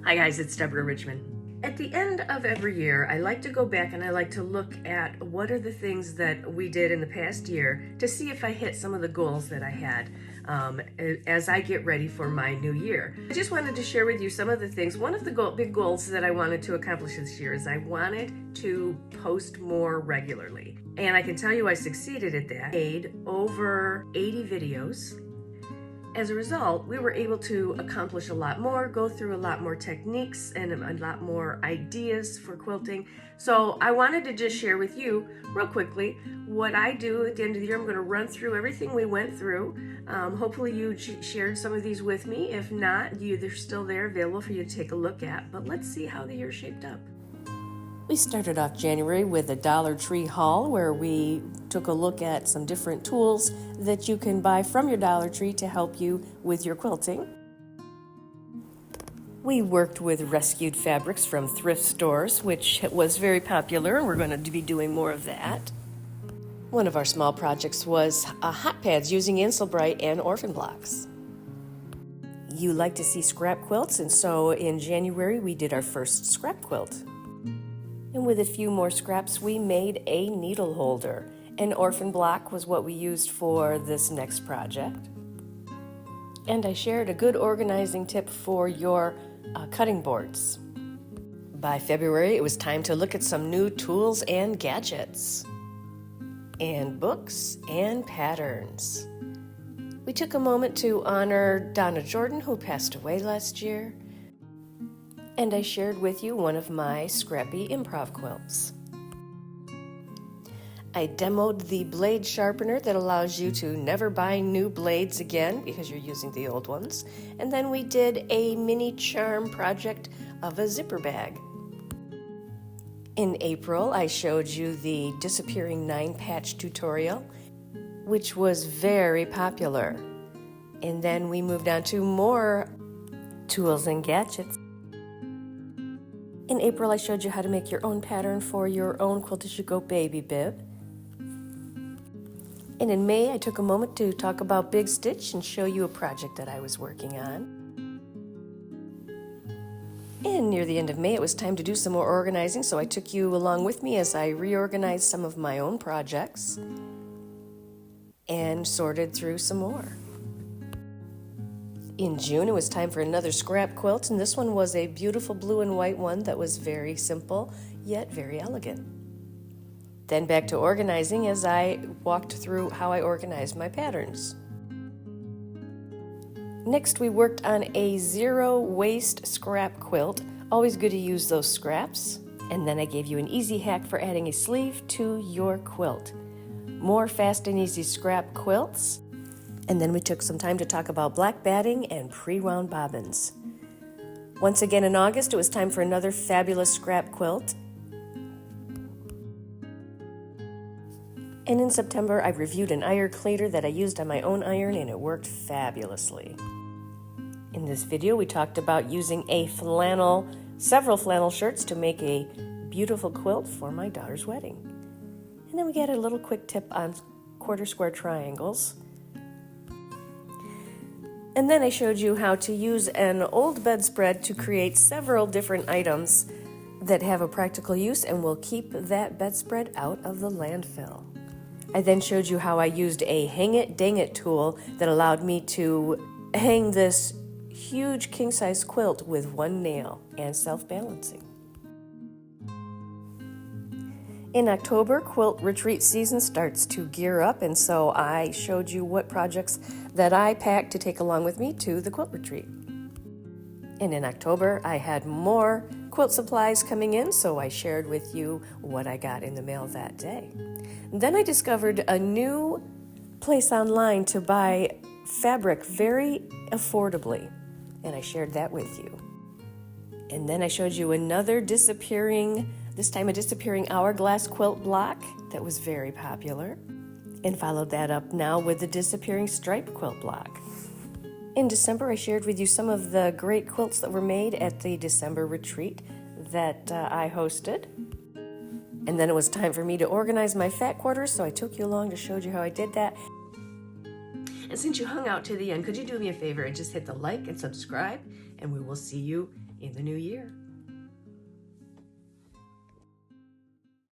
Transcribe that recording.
Hi guys, it's Deborah Richmond. At the end of every year, I like to go back and I like to look at what are the things that we did in the past year to see if I hit some of the goals that I had as I get ready for my new year. I just wanted to share with you some of the things. One of the big goals that I wanted to accomplish this year is I wanted to post more regularly. And I can tell you I succeeded at that. I made over 80 videos. As a result, we were able to accomplish a lot more, go through a lot more techniques and a lot more ideas for quilting. So I wanted to just share with you real quickly what I do at the end of the year. I'm going to run through everything we went through. Hopefully you shared some of these with me. If not, they're still there available for you to take a look at. But let's see how the year shaped up. We started off January with a Dollar Tree haul where we took a look at some different tools that you can buy from your Dollar Tree to help you with your quilting. We worked with rescued fabrics from thrift stores, which was very popular, and we're going to be doing more of that. One of our small projects was hot pads using Insulbright and orphan blocks. You like to see scrap quilts, and so in January we did our first scrap quilt. And with a few more scraps, we made a needle holder. An orphan block was what we used for this next project. And I shared a good organizing tip for your cutting boards. By February, it was time to look at some new tools and gadgets, and books and patterns. We took a moment to honor Donna Jordan, who passed away last year. And I shared with you one of my scrappy improv quilts. I demoed the blade sharpener that allows you to never buy new blades again because you're using the old ones. And then we did a mini charm project of a zipper bag. In April, I showed you the disappearing 9-patch tutorial, which was very popular. And then we moved on to more tools and gadgets. In April, I showed you how to make your own pattern for your own Quilt As You Go baby bib. And in May, I took a moment to talk about Big Stitch and show you a project that I was working on. And near the end of May, it was time to do some more organizing, so I took you along with me as I reorganized some of my own projects and sorted through some more. In June, it was time for another scrap quilt, and this one was a beautiful blue and white one that was very simple, yet very elegant. Then back to organizing as I walked through how I organized my patterns. Next, we worked on a zero-waste scrap quilt. Always good to use those scraps. And then I gave you an easy hack for adding a sleeve to your quilt. More fast and easy scrap quilts. And then we took some time to talk about black batting and pre-wound bobbins. Once again in August, it was time for another fabulous scrap quilt. And in September, I reviewed an iron cleaner that I used on my own iron, and it worked fabulously. In this video, we talked about using several flannel shirts to make a beautiful quilt for my daughter's wedding. And then we got a little quick tip on quarter square triangles. And then I showed you how to use an old bedspread to create several different items that have a practical use and will keep that bedspread out of the landfill. I then showed you how I used a hang-it-dang-it tool that allowed me to hang this huge king-size quilt with one nail and self-balancing. In October, quilt retreat season starts to gear up, and so I showed you what projects that I packed to take along with me to the quilt retreat. And in October, I had more quilt supplies coming in, so I shared with you what I got in the mail that day. Then I discovered a new place online to buy fabric very affordably, and I shared that with you. And then I showed you another this time a disappearing hourglass quilt block that was very popular, and followed that up now with the disappearing stripe quilt block. In December, I shared with you some of the great quilts that were made at the December retreat that I hosted. And then it was time for me to organize my fat quarters, so I took you along to show you how I did that. And since you hung out to the end, could you do me a favor and just hit the like and subscribe, and we will see you in the new year.